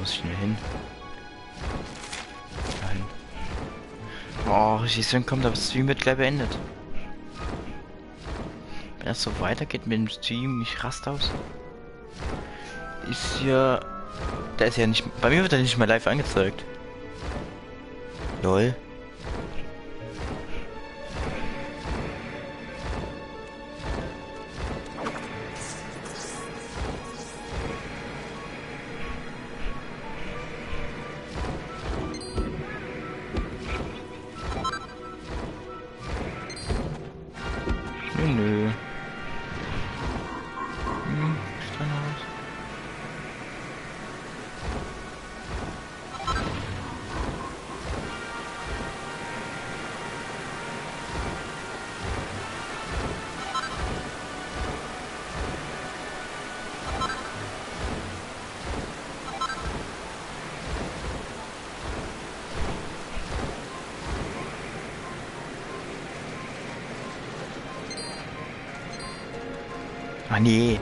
muss ich schnell hin. Nein. Oh, richtig Sinn kommt, aber das Stream wird gleich beendet. Wenn das so weitergeht mit dem Stream, ich raste aus. Ist ja... Der ist ja nicht... Bei mir wird er nicht mehr live angezeigt. Lol. Nö. Ah nee.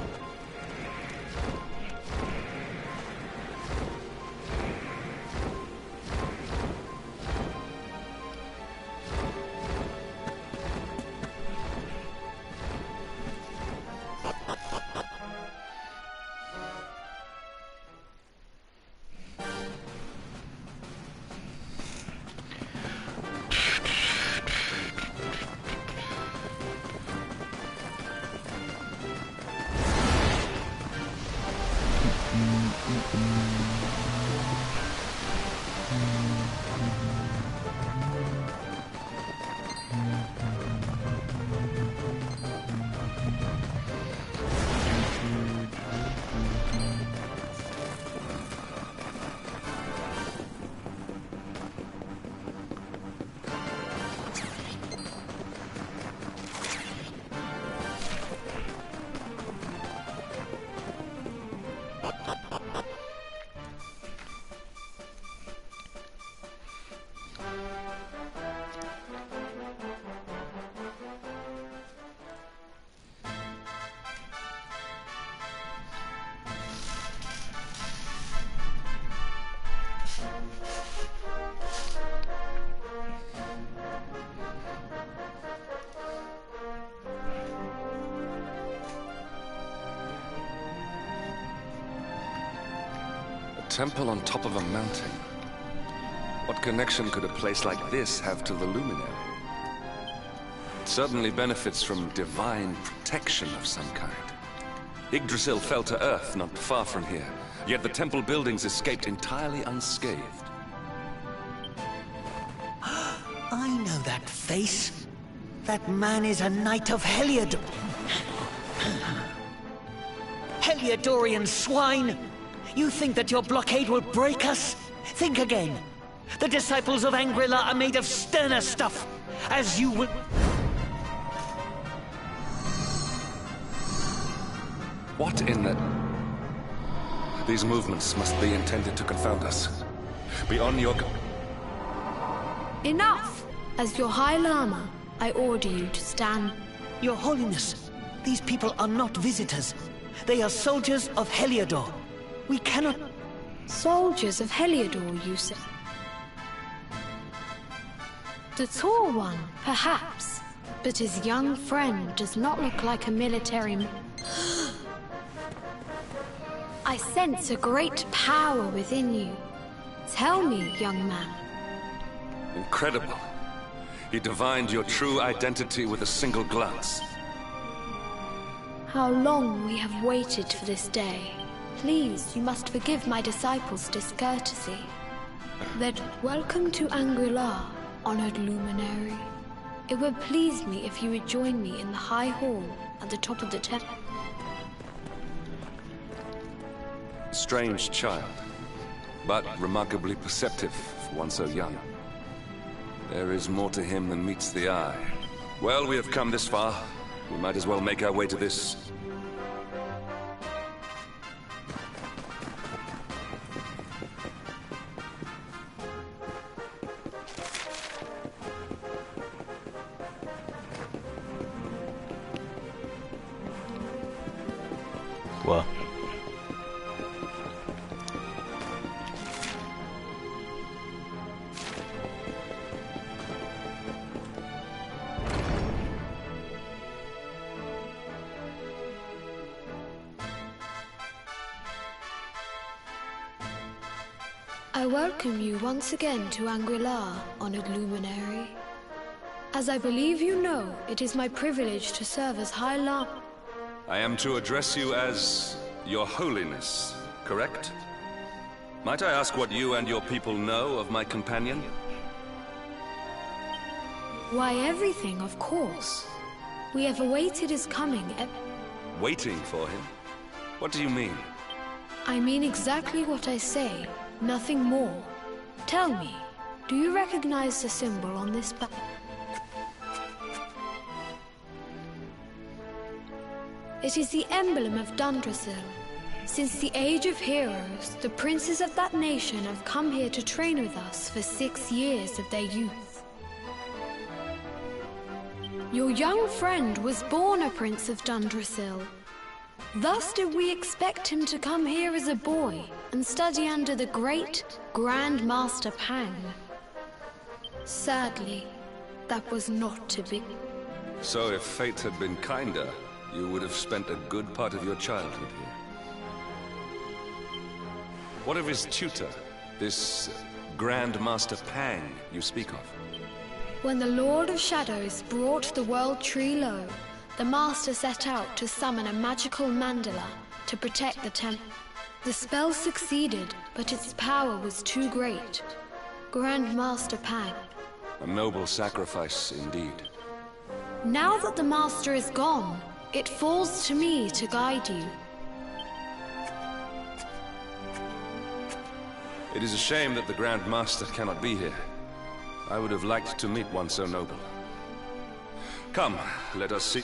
Temple on top of a mountain. What connection could a place like this have to the luminary? It certainly benefits from divine protection of some kind. Yggdrasil fell to earth not far from here, yet the temple buildings escaped entirely unscathed. I know that face. That man is a knight of Heliodor. Heliodorian swine! You think that your blockade will break us? Think again. The disciples of Angrila are made of sterner stuff, as you will... What in the... These movements must be intended to confound us. Beyond your... Enough! As your High Lama, I order you to stand... Your Holiness, these people are not visitors. They are soldiers of Heliodor. We cannot... Soldiers of Heliodor, you say? The tall one, perhaps, but his young friend does not look like a military man. I sense a great power within you. Tell me, young man. Incredible. He divined your true identity with a single glance. How long we have waited for this day. Please, you must forgive my disciples' discourtesy. Then, welcome to Angrila, honored luminary. It would please me if you would join me in the high hall at the top of the temple. Strange child, but remarkably perceptive for one so young. There is more to him than meets the eye. Well, we have come this far. We might as well make our way to this... Wow. I welcome you once again to Angri-La, honored luminary. As I believe you know, it is my privilege to serve as High Lama. I am to address you as Your Holiness, correct? Might I ask what you and your people know of my companion? Why, everything, of course. We have awaited his coming. Waiting for him? What do you mean? I mean exactly what I say, nothing more. Tell me, do you recognize the symbol on this back? It is the emblem of Dundrasil. Since the Age of Heroes, the princes of that nation have come here to train with us for 6 years of their youth. Your young friend was born a prince of Dundrasil. Thus did we expect him to come here as a boy and study under the great Grand Master Pang. Sadly, that was not to be. So if fate had been kinder, you would have spent a good part of your childhood here. What of his tutor, this Grand Master Pang you speak of? When the Lord of Shadows brought the World Tree low, the Master set out to summon a magical mandala to protect the temple. The spell succeeded, but its power was too great. Grand Master Pang. A noble sacrifice indeed. Now that the Master is gone, it falls to me to guide you. It is a shame that the Grand Master cannot be here. I would have liked to meet one so noble. Come, let us see.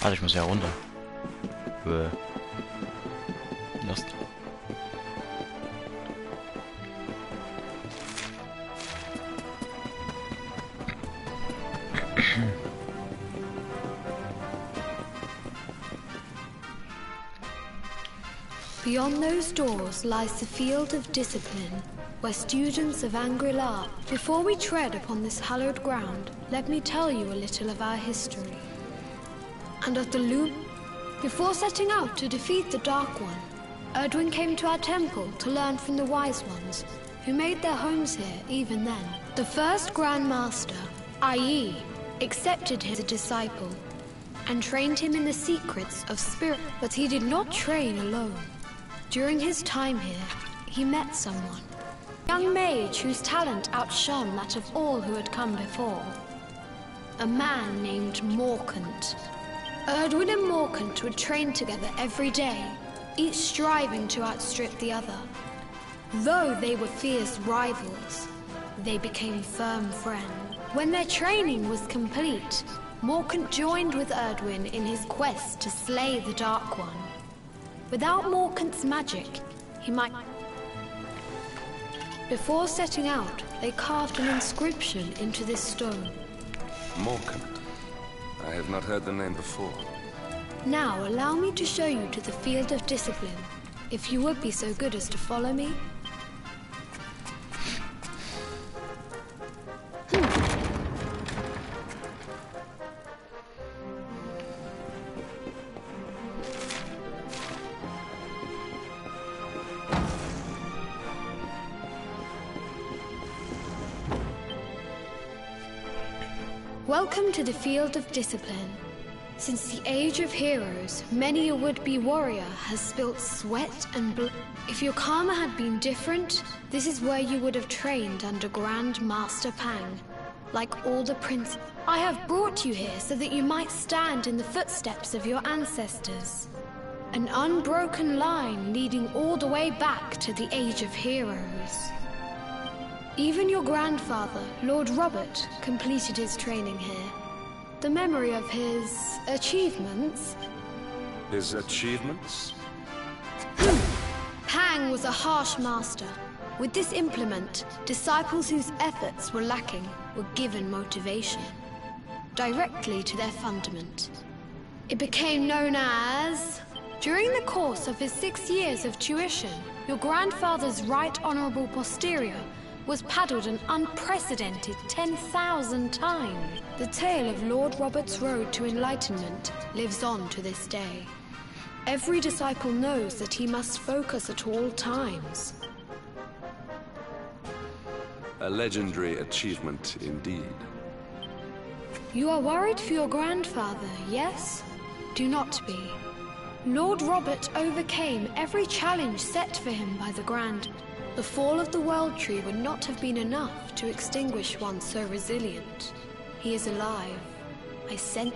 Warte, ich muss ja runter. Lost. Beyond those doors lies the field of discipline, where students of Angri-La. Before we tread upon this hallowed ground, let me tell you a little of our history. And of the Before setting out to defeat the Dark One, Erdwin came to our temple to learn from the Wise Ones, who made their homes here even then. The first Grand Master, i.e., accepted him as a disciple, and trained him in the secrets of spirit. But he did not train alone. During his time here, he met someone. A young mage whose talent outshone that of all who had come before. A man named Morkant. Erdwin and Morkant would train together every day, each striving to outstrip the other. Though they were fierce rivals, they became firm friends. When their training was complete, Morkant joined with Erdwin in his quest to slay the Dark One. Without Morkant's magic, he might... Before setting out, they carved an inscription into this stone. Morkant. I have not heard the name before. Now, allow me to show you to the field of discipline, if you would be so good as to follow me. Welcome to the field of discipline. Since the Age of Heroes, many a would-be warrior has spilt sweat and blood. If your karma had been different, this is where you would have trained under Grand Master Pang. Like all the princes, I have brought you here so that you might stand in the footsteps of your ancestors. An unbroken line leading all the way back to the Age of Heroes. Even your grandfather, Lord Robert, completed his training here. The memory of his achievements... His achievements? Pang was a harsh master. With this implement, disciples whose efforts were lacking were given motivation, directly to their fundament. It became known as... During the course of his 6 years of tuition, your grandfather's right honorable posterior was paddled an unprecedented 10,000 times. The tale of Lord Robert's road to enlightenment lives on to this day. Every disciple knows that he must focus at all times. A legendary achievement indeed. You are worried for your grandfather, yes? Do not be. Lord Robert overcame every challenge set for him by the Grand. The fall of the World Tree would not have been enough to extinguish one so resilient. He is alive. I sent...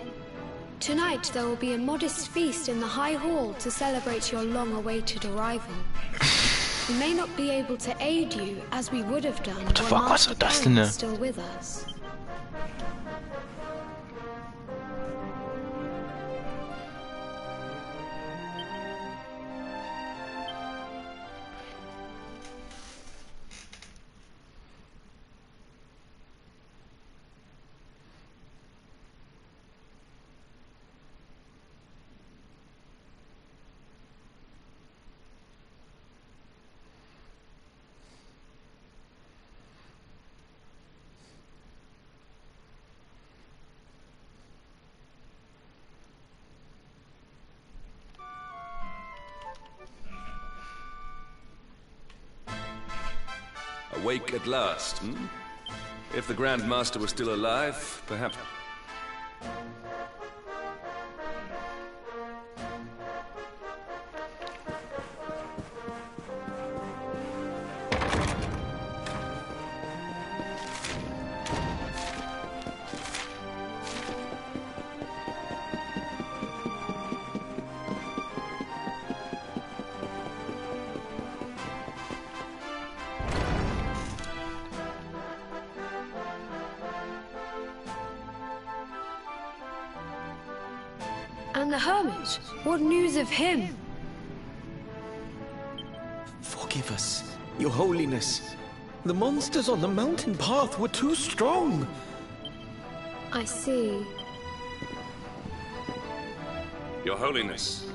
Tonight there will be a modest feast in the High Hall to celebrate your long-awaited arrival. We may not be able to aid you as we would have done while Master Feind is still with us. Awake at last, hmm? If the Grand Master was still alive, perhaps... And the hermit? What news of him? Forgive us, Your Holiness. The monsters on the mountain path were too strong. I see. Your Holiness,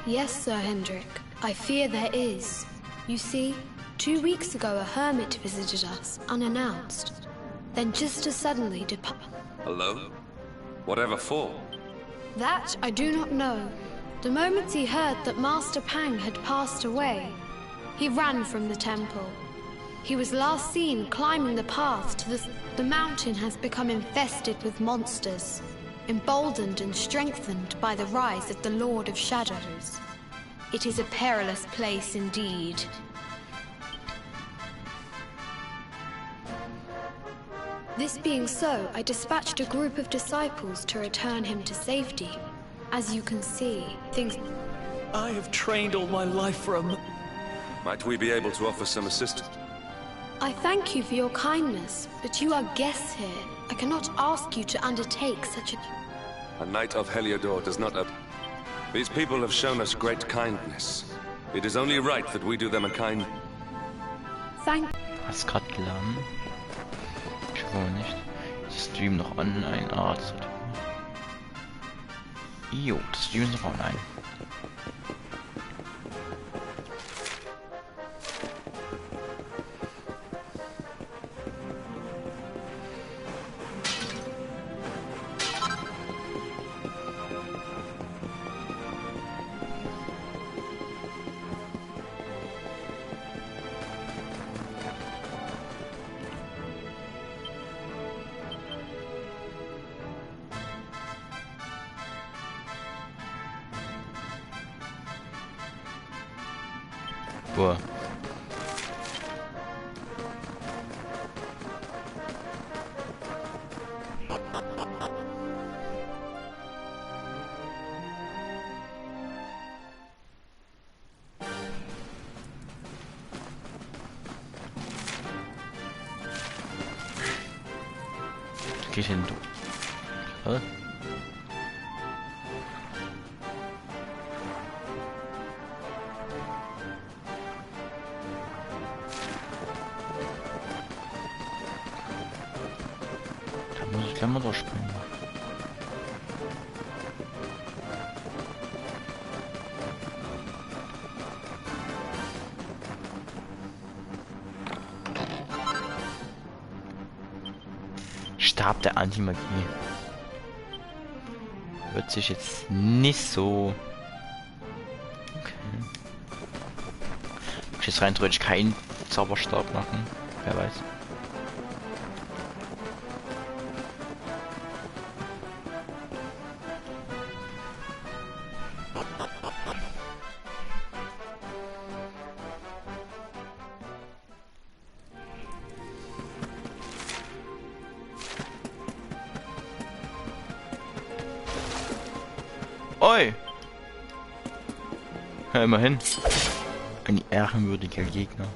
Yes, Sir Hendrik. I fear there is. You see, 2 weeks ago a hermit visited us, unannounced. Then just as suddenly departed. Hello? Whatever for? That I do not know. The moment he heard that Master Pang had passed away, he ran from the temple. He was last seen climbing the path to the mountain has become infested with monsters, emboldened and strengthened by the rise of the Lord of Shadows. It is a perilous place indeed. This being so, I dispatched a group of disciples to return him to safety. As you can see, things... I have trained all my life for a... Might we be able to offer some assistance? I thank you for your kindness, but you are guests here. I cannot ask you to undertake such a... A knight of Heliodor does not... These people have shown us great kindness. It is only right that we do them a kind... Thank... Hast grad geladen? Ich wohl nicht. Ist Stream noch online? Ah, das sollte... Jo, das Stream ist noch online. Boah. Geht hin, du. Was? Kann man doch springen. Stab der Antimagie. Hört sich jetzt nicht so... Okay. Kann ich jetzt rein theoretisch keinen Zauberstab machen? Wer weiß. Oi! Ja, immerhin. Ein ehrenwürdiger Gegner.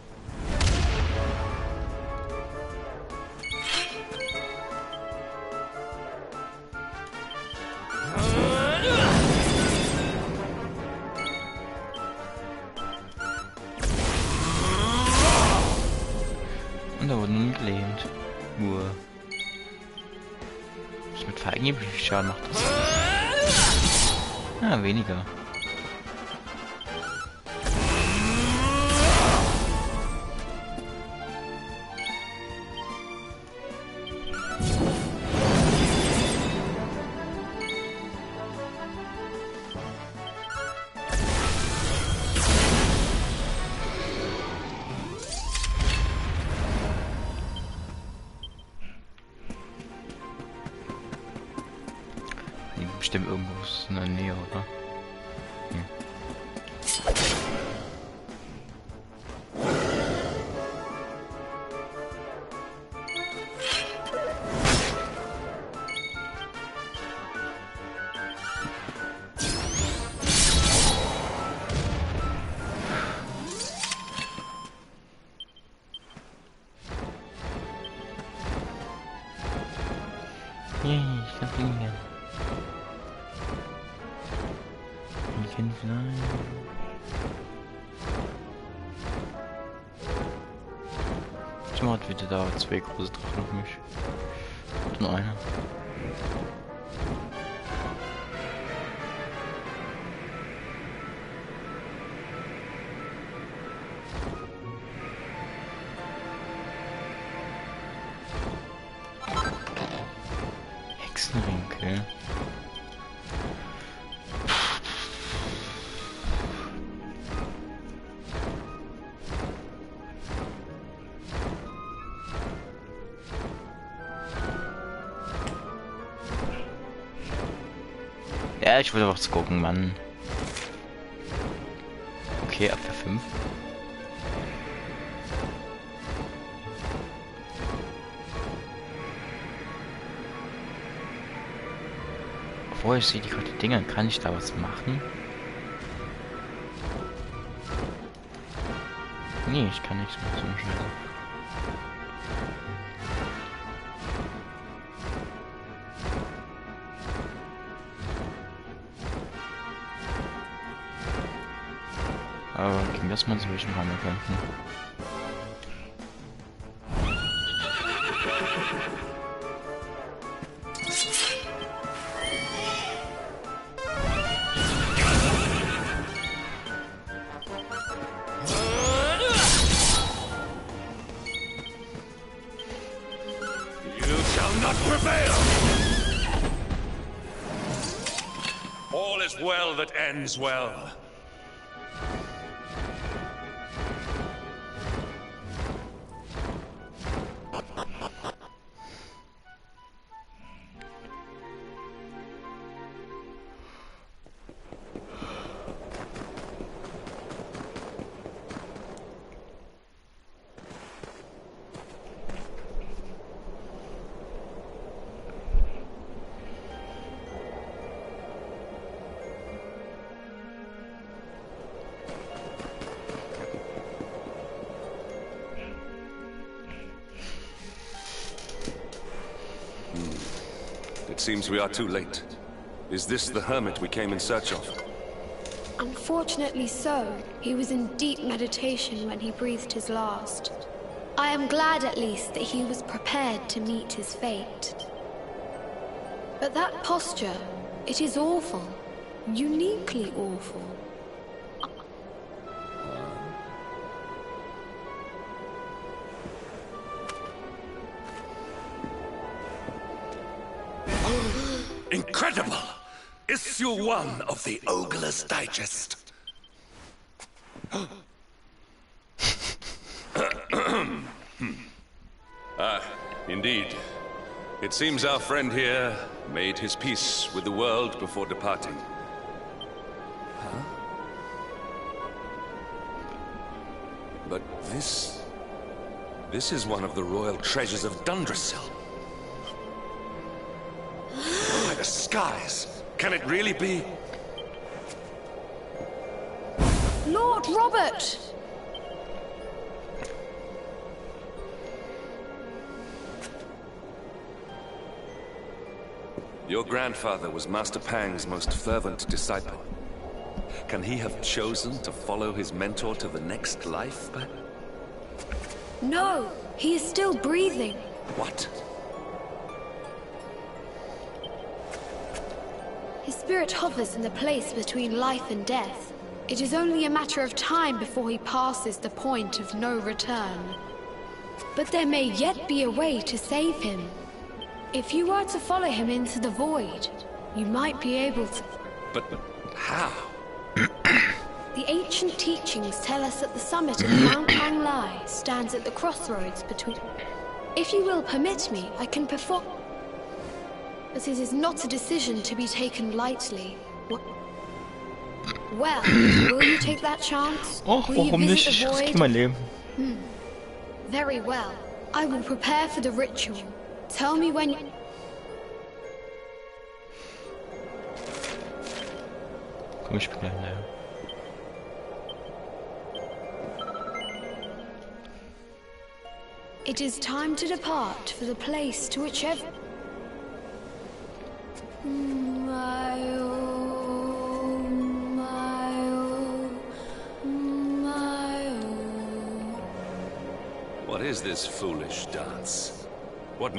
Und da wurde nun gelähmt. Was mit Feind, wie viel Schaden macht das? Ah, weniger. Bestimmt irgendwo in der Nähe, oder? Hm. Yay, ich kann fliegen. Nein. Ich mach wieder da zwei große Drachen auf mich. Und nur einer. Hexenring, okay. Ja, ich will was gucken, Mann. Okay, Abwehr 5. Obwohl ich sehe die gute Dinge, kann ich da was machen? Nee, ich kann nichts mehr zum Scheiße. Aber gegen das man sich schon haben könnten. You shall not prevail. All is well that ends well. It seems we are too late. Is this the hermit we came in search of? Unfortunately so. He was in deep meditation when he breathed his last. I am glad at least that he was prepared to meet his fate. But that posture, it is awful. Uniquely awful. Issue 1 of the Ogler's Digest. Indeed. It seems our friend here made his peace with the world before departing. Huh? But this is one of the royal treasures of Dundrasil. By the skies! Can it really be? Lord Robert! Your grandfather was Master Pang's most fervent disciple. Can he have chosen to follow his mentor to the next life, but... No, he is still breathing. What? His spirit hovers in the place between life and death. It is only a matter of time before he passes the point of no return. But there may yet be a way to save him. If you were to follow him into the void, you might be able to... But how? The ancient teachings tell us that the summit of Mount Panglai stands at the crossroads between... If you will permit me, I can perform... But it is not a decision to be taken lightly. Well, will you take that chance? Och, Will you warum visit nicht? the Ich void? riskiere mein Leben. Very well. I will prepare for the ritual. Tell me when... Komm, ich bin gleich näher. It is time to depart for the place to which every... What is this foolish dance? What...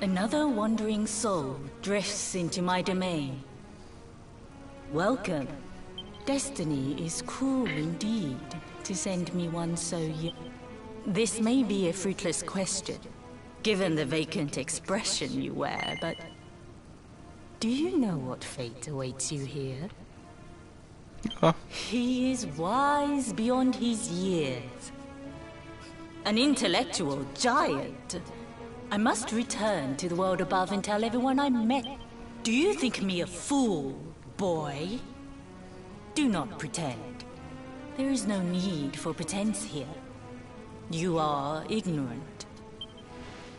Another wandering soul drifts into my domain. Welcome. Destiny is cruel indeed to send me one so young. This may be a fruitless question, given the vacant expression you wear, but... Do you know what fate awaits you here? Ja. He is wise beyond his years. An intellectual giant. I must return to the world above and tell everyone I met. Do you think me a fool, boy? Do not pretend. There is no need for pretense here. You are ignorant.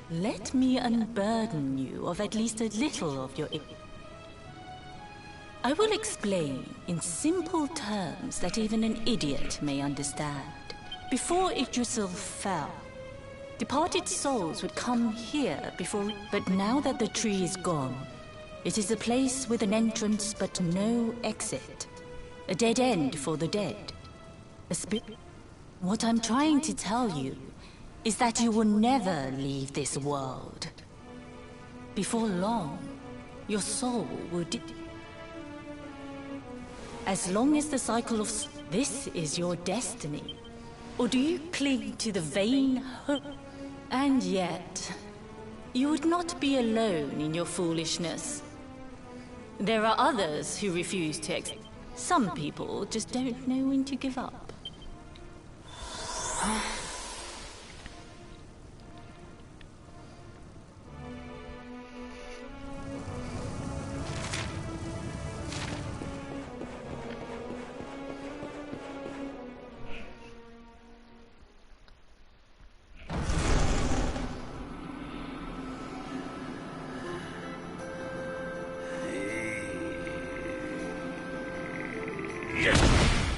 Let me unburden you of at least a little of your ignorance. I will explain in simple terms that even an idiot may understand. Before Yggdrasil fell, departed souls would come here before... But now that the tree is gone, it is a place with an entrance but no exit. A dead end for the dead. A spirit... What I'm trying to tell you is that you will never leave this world. Before long, your soul will... As long as the cycle of... This is your destiny. Or do you cling to the vain hope? And yet, you would not be alone in your foolishness. There are others who refuse to Some people just don't know when to give up.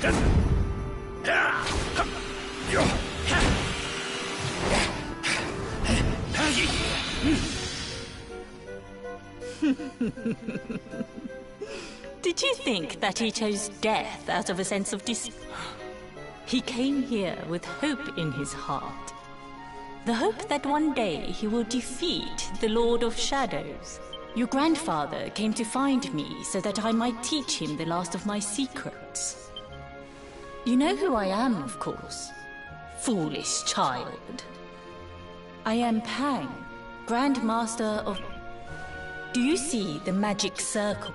Did you think that he chose death out of a sense of He came here with hope in his heart. The hope that one day he will defeat the Lord of Shadows. Your grandfather came to find me so that I might teach him the last of my secrets. You know who I am, of course. Foolish child. I am Pang, Grand Master of... Do you see the magic circle?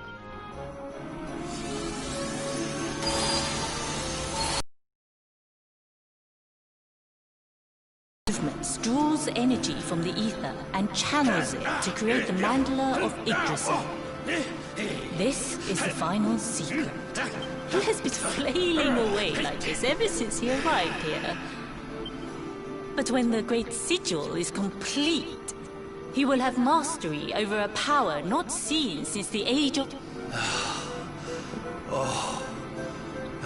Movements draws energy from the ether and channels it to create the mandala of Yggdrasil. This is the final secret. He has been flailing away like this ever since he arrived here. But when the great sigil is complete, he will have mastery over a power not seen since the age of... Oh.